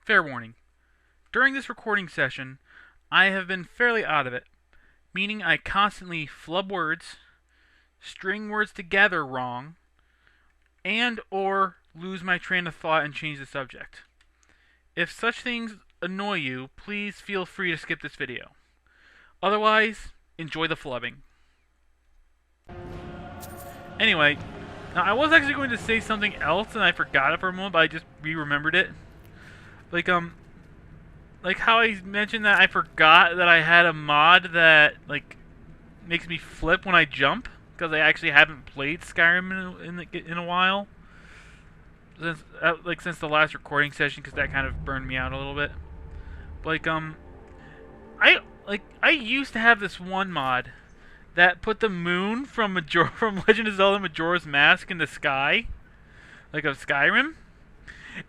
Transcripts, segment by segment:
Fair warning. During this recording session, I have been fairly out of it, meaning I constantly flub words, string words together wrong, and or lose my train of thought and change the subject. If such things annoy you, please feel free to skip this video. Otherwise, enjoy the flubbing. Anyway, now I was actually going to say something else and I forgot it for a moment, but I just re-remembered it. Like how I mentioned that I forgot that I had a mod that makes me flip when I jump because I actually haven't played Skyrim in a while since the last recording session, because that kind of burned me out a little bit. But I used to have this one mod that put the moon from Legend of Zelda Majora's Mask in the sky, like of Skyrim.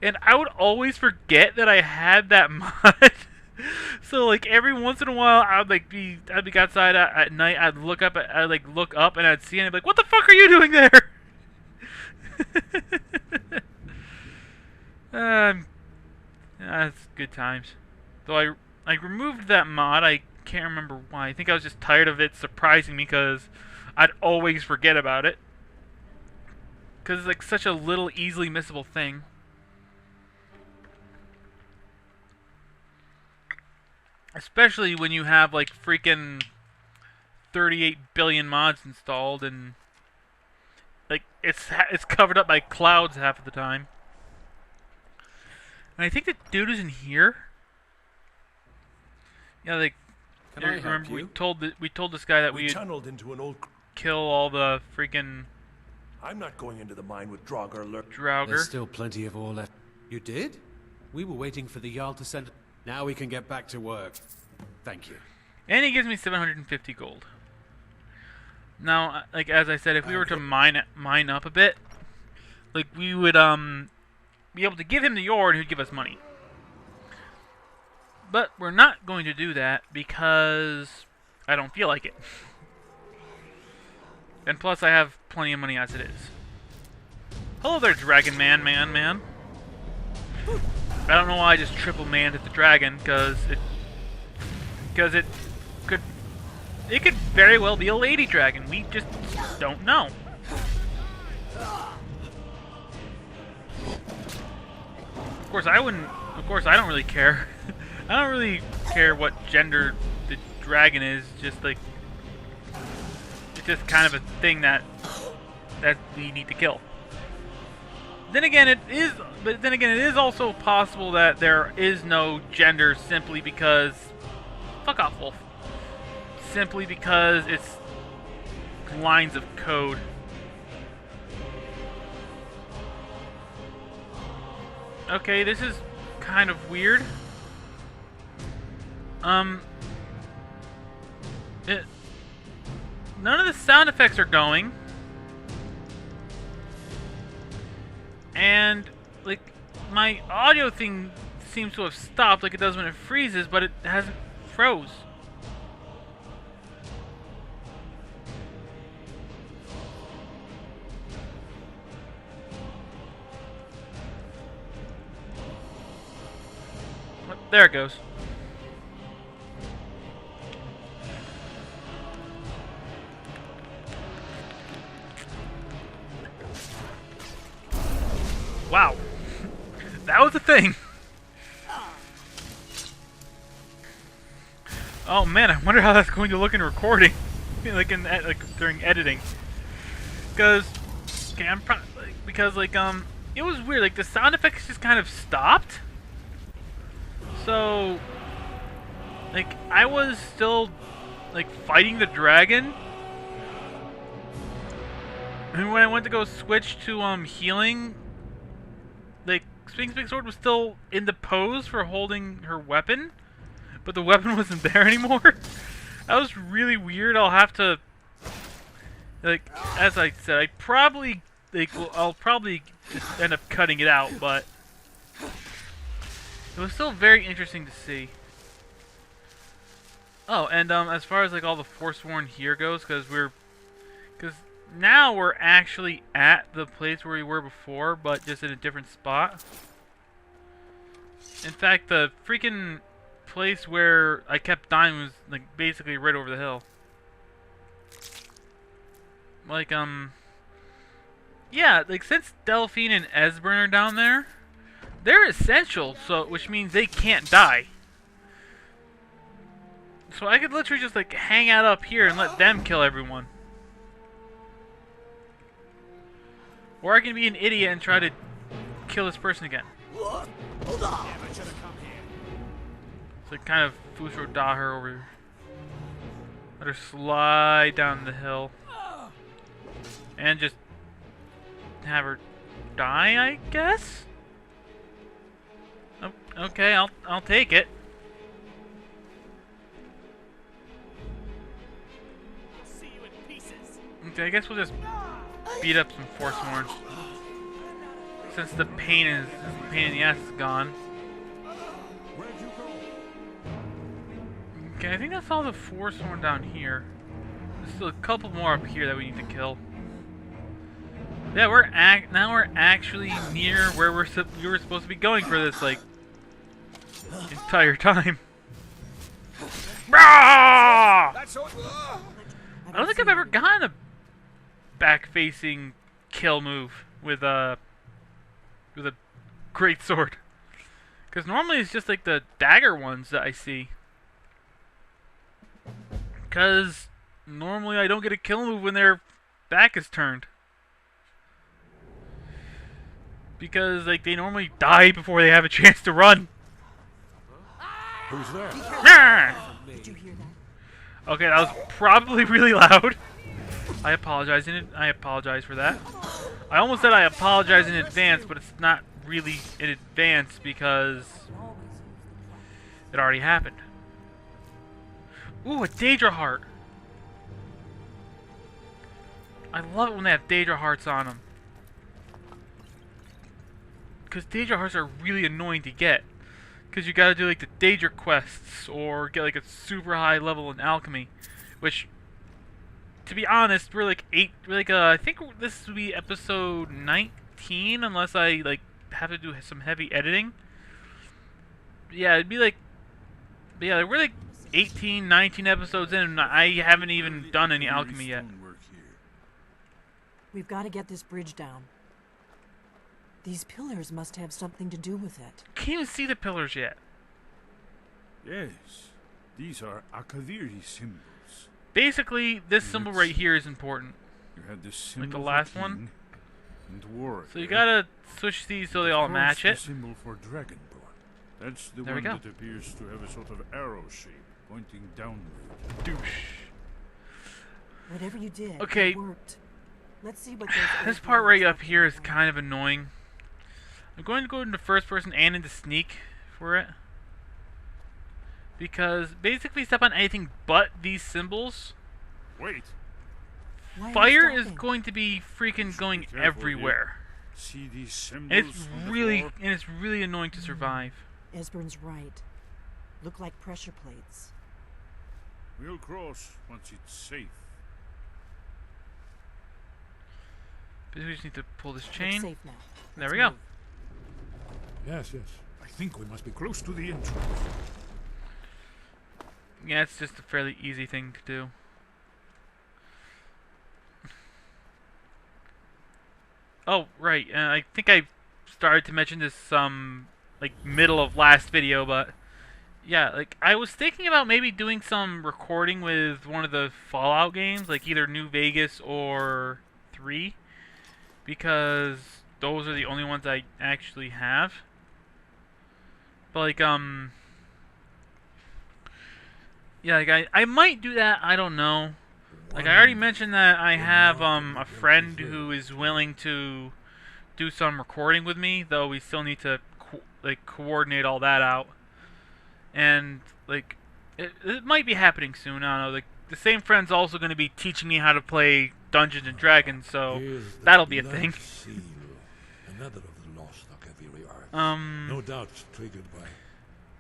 And I would always forget that I had that mod. So every once in a while, I'd be outside at night. I'd look up, and I'd see it, and I'd be like, "What the fuck are you doing there?" That's good times. Though I removed that mod. I can't remember why. I think I was just tired of it surprising me because I'd always forget about it. Because it's such a little easily missable thing. Especially when you have freaking 38 billion mods installed and it's covered up by clouds half of the time. And I think the dude is in here. Yeah, remember we told this guy that we tunneled into an old kill all the freaking. I'm not going into the mine with Draugr. There's still plenty of ore left. You did? We were waiting for the Jarl to send. Now we can get back to work. Thank you. And he gives me 750 gold. Now, as I said, if we were to mine up a bit, we would be able to give him the ore and he'd give us money. But we're not going to do that because I don't feel like it. And plus, I have plenty of money as it is. Hello there, Dragon Man. I don't know why I just triple manned at the dragon, because it could very well be a lady dragon. We just don't know. Of course, I don't really care. I don't really care what gender the dragon is. Just it's just kind of a thing that we need to kill. Then again, it is also possible that there is no gender simply because... Fuck off, Wolf. Simply because it's lines of code. Okay, this is kind of weird. None of the sound effects are going. And, my audio thing seems to have stopped like it does when it freezes, but it hasn't froze. There it goes. Wow. That was a thing. Oh man, I wonder how that's going to look in recording, during editing. Because it was weird. The sound effects just kind of stopped. So, I was still fighting the dragon, and when I went to go switch to healing, Sphinx Big Sword was still in the pose for holding her weapon, but the weapon wasn't there anymore. That was really weird. I'll have to, as I said, I'll probably just end up cutting it out, but it was still very interesting to see. Oh, and as far as all the Forsworn here goes, because now we're actually at the place where we were before, but just in a different spot. In fact, the freaking place where I kept dying was like basically right over the hill. Like yeah, like since Delphine and Esbern are down there, they're essential, so which means they can't die. So I could literally just like hang out up here and let them kill everyone. Or I can be an idiot and try to kill this person again. So kind of Fusro Da her over. Let her slide down the hill. And just have her die, I guess? Oh, okay, I'll take it. Okay, I guess we'll just beat up some Forsworn. Since the pain in the ass is gone. Okay, I think that's all the Forsworn down here. There's still a couple more up here that we need to kill. Yeah, now we're actually near where we were supposed to be going for this like entire time. I don't think I've ever gotten a back-facing kill move with a great sword. Because normally it's just like the dagger ones that I see. Because normally I don't get a kill move when their back is turned. Because like they normally die before they have a chance to run. Who's there? Did you hear that? Okay, that was probably really loud. I apologize for that. I almost said I apologize in advance, but it's not really in advance because it already happened. Ooh, a Daedra heart. I love it when they have Daedra hearts on them. Because Daedra hearts are really annoying to get. Because you gotta do like the Daedra quests or get like a super high level in alchemy. Which, to be honest, I think this will be episode 19 unless I like have to do some heavy editing. Yeah, it'd be like, yeah, we're like 18, 19 episodes in and I haven't even done any alchemy yet. We've got to get this bridge down. These pillars must have something to do with it. Can't even see the pillars yet. Yes, these are Akaviri symbols. Basically, this symbol right here is important. You had this symbol Like the for last king one. And warrior. So you gotta switch these so they all match The it. symbol for dragonborn. That's the There we one go. that appears to have a sort of arrow shape pointing downward. Douche. Whatever you did, Okay. it worked. Let's see what those This old part right ruins up here is kind of annoying. I'm going to go into first person and into sneak for it. Because basically step on anything but these symbols, Wait, Why are you fire is stopping? going to be freaking going careful everywhere. see these symbols And it's on the really floor? annoying to survive. Esbern's right. Look like pressure plates. We'll cross once it's safe. But we just need to pull this Looks chain. safe now. There Let's we go. move. Yes, yes. I think we must be close to the entrance. Yeah, it's just a fairly easy thing to do. Oh, right. I think I started to mention this like middle of last video, but yeah, like I was thinking about maybe doing some recording with one of the Fallout games, like either New Vegas or 3, because those are the only ones I actually have. But like yeah, like I might do that, I don't know. Like I already mentioned that I have a friend who is willing to do some recording with me, though we still need to coordinate all that out. And like it might be happening soon. I don't know. Like the same friend's also going to be teaching me how to play Dungeons and Dragons, so Here's the that'll be a blood thing. Seal, another of the lost Akaviri arts. Um, No doubt triggered by,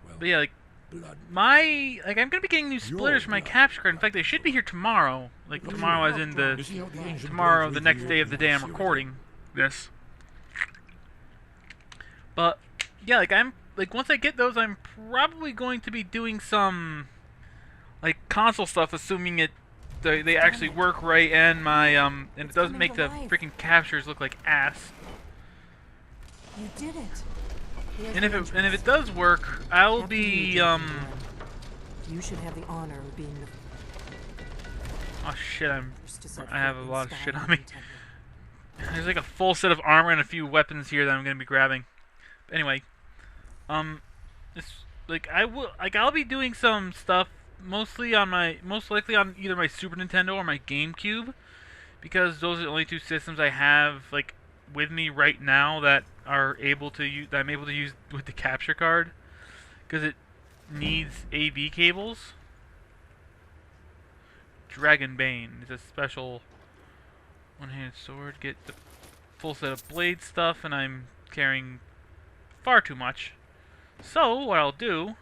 well, but yeah, like blood. I'm going to be getting new splitters for my capture card. In fact, they should be here tomorrow. Like tomorrow, as in You see how the ancient tomorrow, gods the revealed next day of the day I'm Luxio recording this. But yeah, like I'm like once I get those, I'm probably going to be doing some like console stuff, assuming they actually work right, and my and it doesn't make the freaking captures look like ass. You did it. And if it does work, I'll be You should have the honor of being the oh shit, first to set I have a foot in lot of shit on me. Skyrim Temple. There's like a full set of armor and a few weapons here that I'm gonna be grabbing. But anyway, it's like I'll be doing some stuff most likely on either my Super Nintendo or my GameCube, because those are the only two systems I have like with me right now that I'm able to use with the capture card, because it needs AV cables. Dragonbane is a special one-handed sword. Get the full set of blade stuff, and I'm carrying far too much. So what I'll do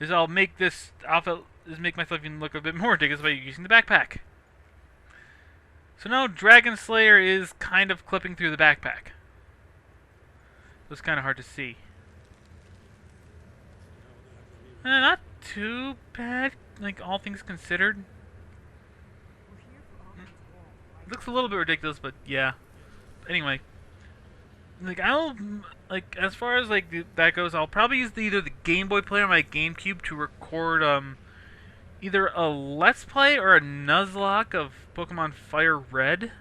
is I'll make this outfit make myself even look a bit more ridiculous by using the backpack. So now Dragon Slayer is kind of clipping through the backpack. It's kind of hard to see. Not too bad, like all things considered. It looks a little bit ridiculous, but yeah. Anyway, like as far as like that goes, I'll probably use either the Game Boy player or my GameCube to record either a Let's Play or a Nuzlocke of Pokemon Fire Red.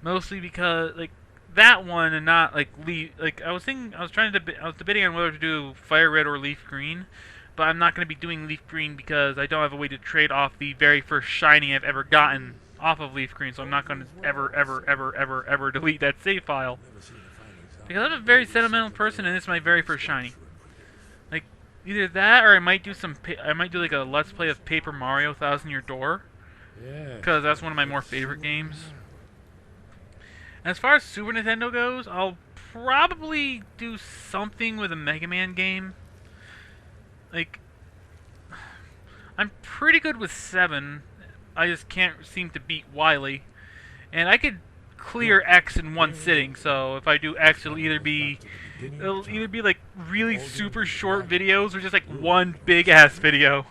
Mostly because like that one and not like Leaf. Like I was debating on whether to do Fire Red or Leaf Green, but I'm not going to be doing Leaf Green because I don't have a way to trade off the very first shiny I've ever gotten off of Leaf Green, so I'm not going to ever delete that save file. Because I'm a very sentimental person, and it's my very first shiny. Like either that, or I might do like a Let's Play of Paper Mario Thousand Year Door, because that's one of my more favorite games. And as far as Super Nintendo goes, I'll probably do something with a Mega Man game. Like, I'm pretty good with 7. I just can't seem to beat Wily. And I could clear X in one sitting, so if I do X, it'll either be like really super short videos or just like one big ass video.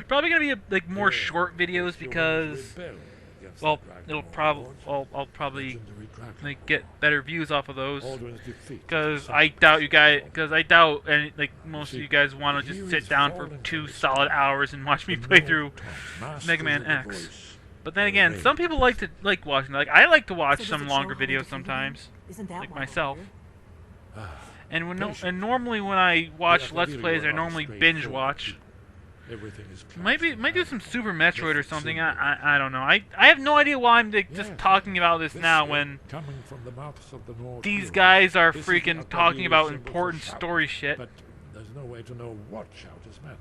Probably gonna be like more short videos because, well, I'll probably like get better views off of those, because I doubt and like most of you guys want to just sit down for 2 solid hours and watch me play through Mega Man X. But then again, some people like watching. Like I like to watch some longer videos sometimes, like myself. And normally when I watch Let's Plays, I normally binge watch. Might do some Super Metroid or something. I don't know. I have no idea why I'm just talking about this now when these guys are freaking talking about important story shit. But there's no way to know what shout is meant.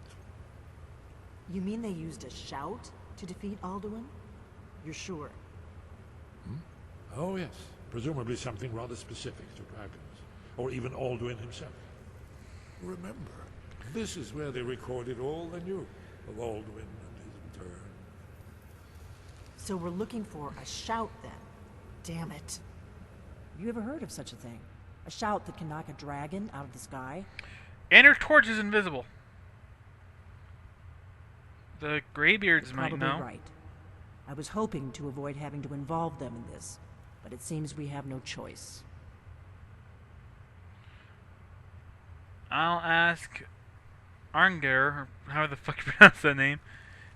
You mean they used a shout to defeat Alduin? You're sure? Oh yes, presumably something rather specific to dragons, or even Alduin himself. Remember, this is where they recorded all they knew of Alduin and his return. So we're looking for a shout then. Damn it. You ever heard of such a thing? A shout that can knock a dragon out of the sky? And her torch is invisible. The Greybeards might know. Probably right. I was hoping to avoid having to involve them in this, but it seems we have no choice. I'll ask Arnger, or however the fuck you pronounce that name,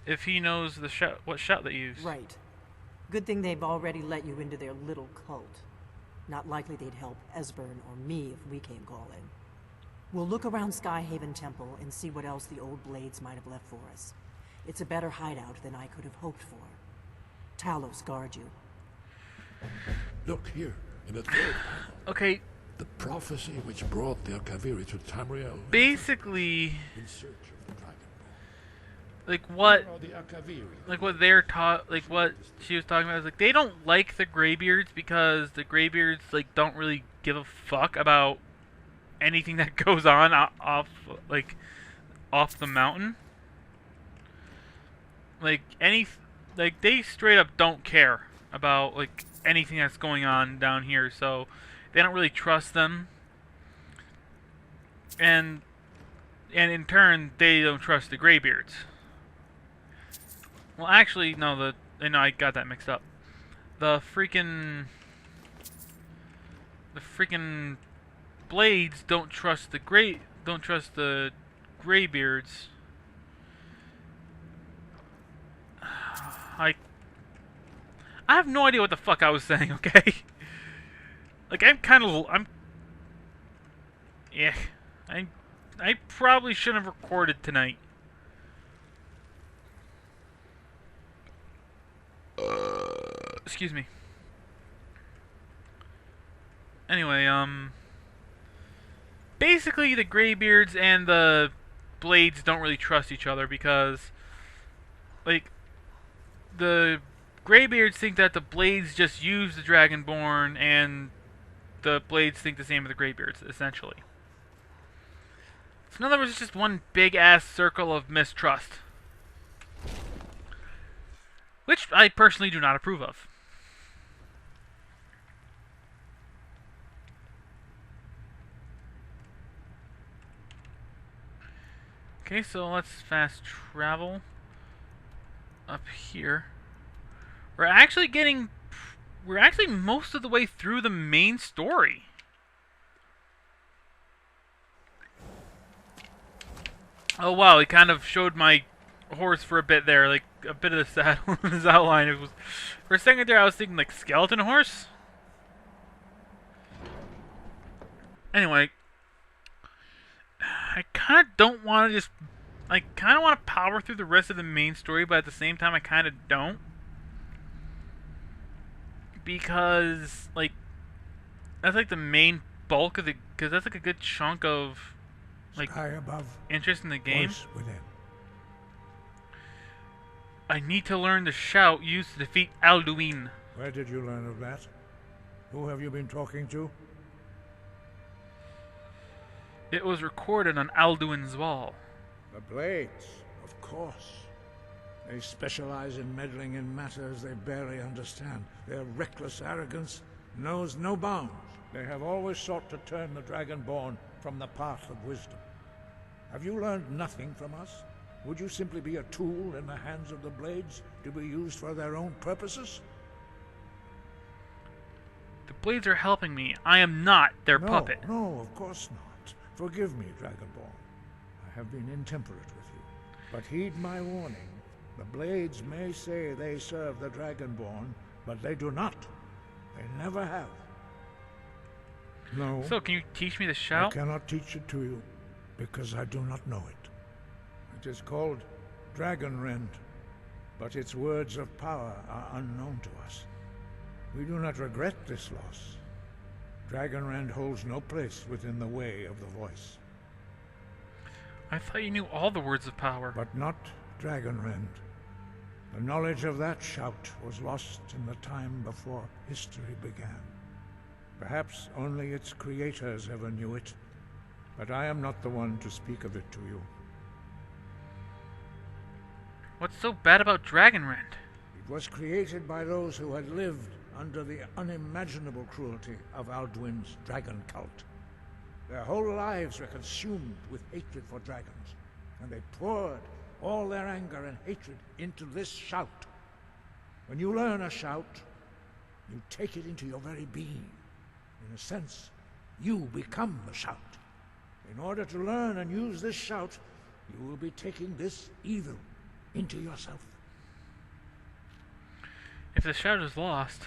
if he knows what shout they use. Right. Good thing they've already let you into their little cult. Not likely they'd help Esbern or me if we came calling. We'll look around Skyhaven Temple and see what else the old blades might have left for us. It's a better hideout than I could have hoped for. Talos guard you. Look here, in the third panel. Okay, The prophecy which brought the Akaviri to Tamriel. basically, In search of the Dragon Ball. like what Where are the Akaviri? what she was talking about is like they don't like the Greybeards because the Greybeards like don't really give a fuck about anything that goes on off the mountain. Like they straight up don't care about like anything that's going on down here, so they don't really trust them. and in turn they don't trust the Greybeards. Well, actually, no. I got that mixed up. The freaking Blades don't trust the Greybeards. I have no idea what the fuck I was saying. Okay. Like yeah. I probably shouldn't have recorded tonight. Excuse me. Anyway, basically the Greybeards and the Blades don't really trust each other because, like, the Greybeards think that the Blades just use the Dragonborn, and the Blades think the same of the Greybeards, essentially. So in other words, it's just one big-ass circle of mistrust. Which I personally do not approve of. Okay, so let's fast travel up here. We're actually most of the way through the main story. Oh wow, he kind of showed my horse for a bit there, like a bit of the saddle in his outline. It was, for a second there I was thinking like skeleton horse. Anyway, I kind of don't want to I kind of want to power through the rest of the main story, but at the same time I kind of don't. Because, like, that's like the main bulk of because that's like a good chunk of, like, Sky above, interest in the game. voice within. I need to learn the shout used to defeat Alduin. Where did you learn of that? Who have you been talking to? It was recorded on Alduin's wall. The Blades, of course. They specialize in meddling in matters they barely understand. Their reckless arrogance knows no bounds. They have always sought to turn the Dragonborn from the path of wisdom. Have you learned nothing from us? Would you simply be a tool in the hands of the Blades to be used for their own purposes? The Blades are helping me. I am not their puppet. No, of course not. Forgive me, Dragonborn. I have been intemperate with you. But heed my warning. The Blades may say they serve the Dragonborn, but they do not. They never have. No. So, can you teach me the shout? I cannot teach it to you, because I do not know it. It is called Dragonrend, but its words of power are unknown to us. We do not regret this loss. Dragonrend holds no place within the way of the voice. I thought you knew all the words of power. But not Dragonrend. The knowledge of that shout was lost in the time before history began. Perhaps only its creators ever knew it, but I am not the one to speak of it to you. What's so bad about Dragonrend? It was created by those who had lived under the unimaginable cruelty of Alduin's dragon cult. Their whole lives were consumed with hatred for dragons, and they poured all their anger and hatred into this shout. When you learn a shout, you take it into your very being. In a sense, you become the shout. In order to learn and use this shout, you will be taking this evil into yourself. If the shout is lost,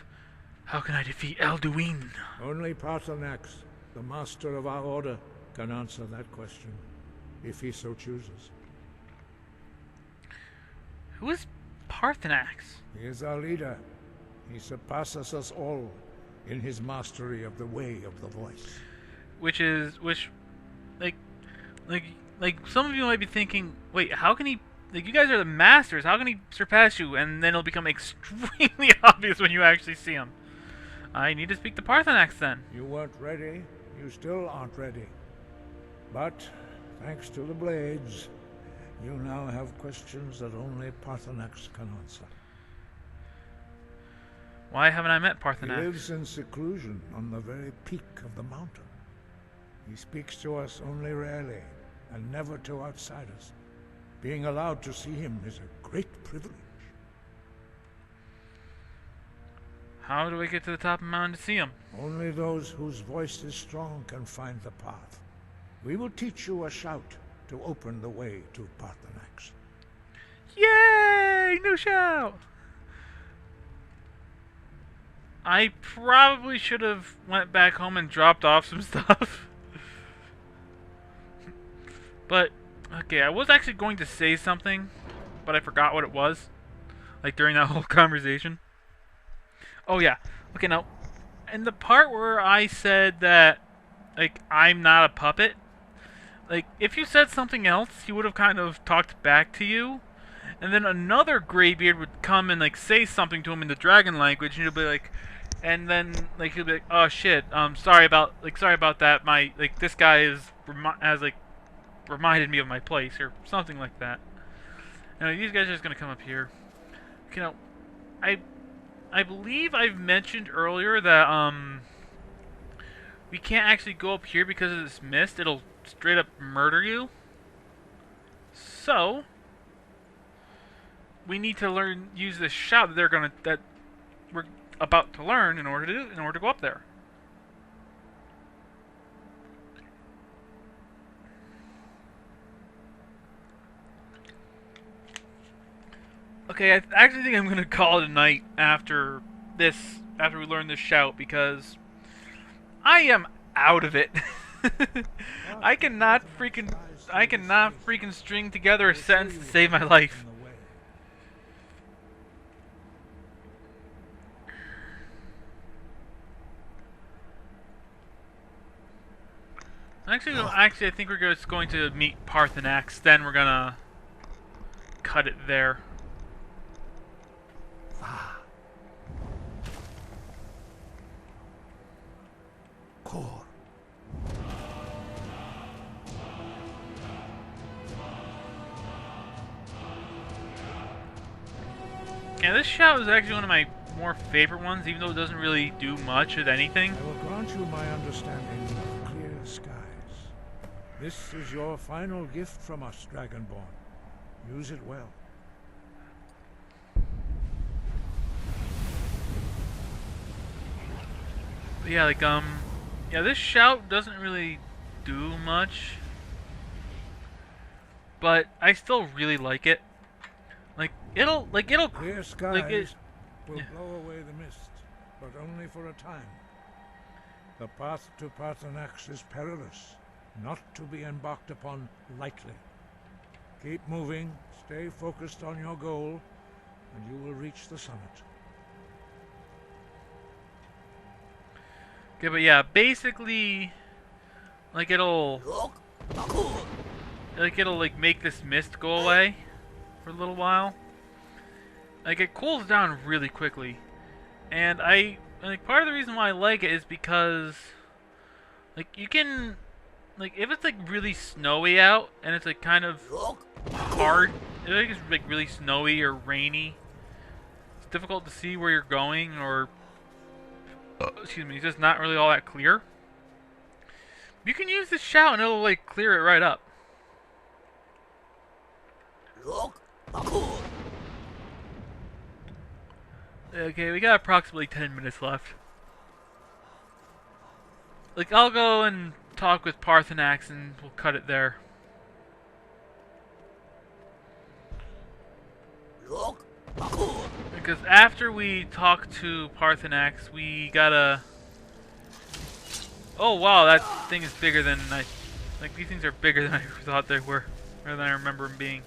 how can I defeat Alduin? Only Paarthurnax, the master of our order, can answer that question, if he so chooses. Who is Paarthurnax? He is our leader. He surpasses us all in his mastery of the way of the voice. Like some of you might be thinking, wait, how can he, like, you guys are the masters, how can he surpass you? And then it'll become extremely obvious when you actually see him. I need to speak to Paarthurnax then. You weren't ready. You still aren't ready. But, thanks to the Blades, you now have questions that only Paarthurnax can answer. Why haven't I met He Paarthurnax? lives in seclusion on the very peak of the mountain. He speaks to us only rarely, and never to outsiders. Being allowed to see him is a great privilege. How do I get to the top of the mountain to see him? Only those whose voice is strong can find the path. We will teach you a shout to open the way to Parthenax. Yay! No shout! I probably should have went back home and dropped off some stuff. But, okay, I was actually going to say something, but I forgot what it was. Like, during that whole conversation. Oh, yeah. Okay, now, in the part where I said that, like, I'm not a puppet, like, if you said something else, he would have kind of talked back to you. And then another Greybeard would come and, like, say something to him in the dragon language, and he'll be like, and then, like, he'll be like, oh, shit, sorry about that, this guy has, like, reminded me of my place, or something like that. Anyway, these guys are just gonna come up here. You know, I believe I've mentioned earlier that, we can't actually go up here because of this mist. It'll straight up murder you. So, we need to use this shout that we're about to learn in order to go up there. Okay, I actually think I'm going to call it a night after we learn this shout, because I am out of it. I cannot freaking string together a sentence to save my life. Actually, I think we're just going to meet Parthenax, then we're gonna cut it there. Core. Yeah, this shout is actually one of my more favorite ones, even though it doesn't really do much of anything. I will grant you my understanding of clear skies. This is your final gift from us, Dragonborn. Use it well. But yeah, like, yeah, this shout doesn't really do much, but I still really like it. It'll Clear skies will blow away the mist, but only for a time. The path to Parthenax is perilous, not to be embarked upon lightly. Keep moving, stay focused on your goal, and you will reach the summit. Okay, but yeah, basically, it'll make this mist go away for a little while. It cools down really quickly, and part of the reason why I like it is because, you can, if it's really snowy out and it's kind of hard, if it's really snowy or rainy, it's difficult to see where you're going, or excuse me, it's just not really all that clear. You can use this shout and it'll clear it right up. Okay, we got approximately 10 minutes left. I'll go and talk with Parthenax and we'll cut it there. Because after we talk to Parthenax, we gotta... Oh wow, that thing is bigger than these things are bigger than I thought they were, or than I remember them being.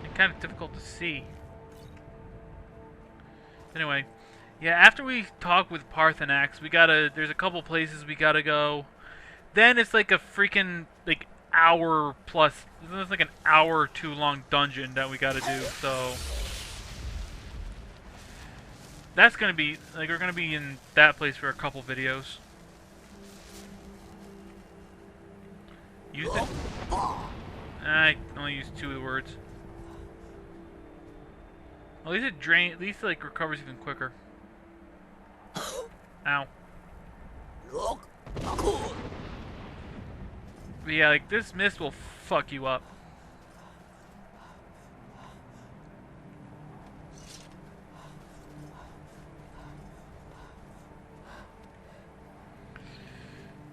It's kind of difficult to see. Anyway, yeah, after we talk with Parthenax, there's a couple places we gotta go. Then it's a freaking, hour plus, it's an hour or two long dungeon that we gotta do, so... That's gonna be, we're gonna be in that place for a couple videos. Use it. I only used 2 of the words. At least it recovers even quicker. Ow. But yeah, like, this mist will fuck you up.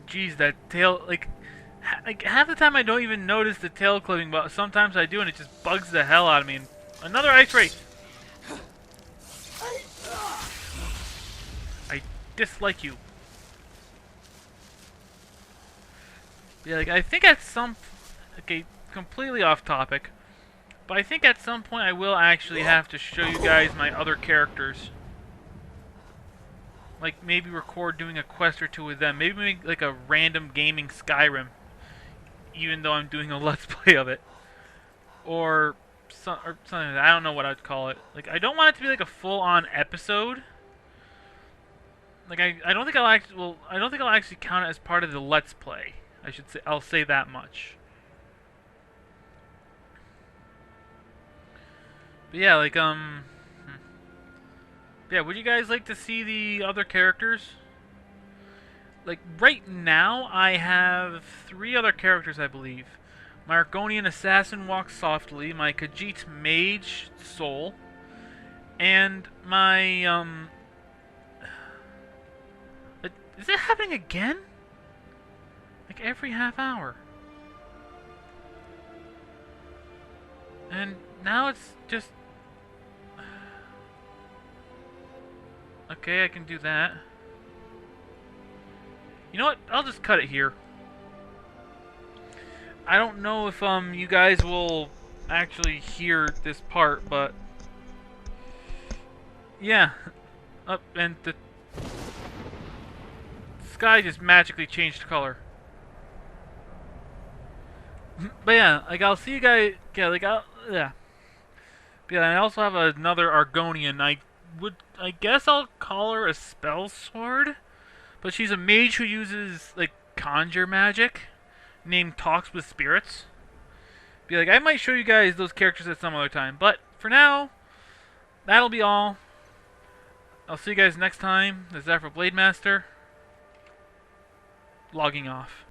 Jeez, that tail, like half the time I don't even notice the tail clipping, but sometimes I do, and it just bugs the hell out of me. And another ice race! I dislike you. Yeah, like, I think at some... Okay, completely off topic. But I think at some point I will actually have to show you guys my other characters. Like, maybe record doing a quest or two with them. Maybe make, like, a random gaming Skyrim. Even though I'm doing a Let's Play of it. Or something like that. I don't know what I'd call it. Like, I don't want it to be, like, a full-on episode. Like, I don't think I'll actually... Well, I don't think I'll actually count it as part of the Let's Play. I should say... I'll say that much. But yeah, like, yeah, would you guys like to see the other characters? Like, right now, I have 3 other characters, I believe. My Argonian Assassin Walks Softly, my Khajiit Mage Soul, and my, is it happening again? Like, every half hour. And now it's just... Okay, I can do that. You know what? I'll just cut it here. I don't know if you guys will actually hear this part, but yeah. And the sky just magically changed color. But yeah, like, I'll see you guys. Yeah, like, yeah. But yeah, I also have another Argonian. I guess I'll call her a spell sword, but she's a mage who uses, like, conjure magic, named Talks with Spirits. Be like, I might show you guys those characters at some other time, but for now, that'll be all. I'll see you guys next time. This is Afro Blade Master, logging off.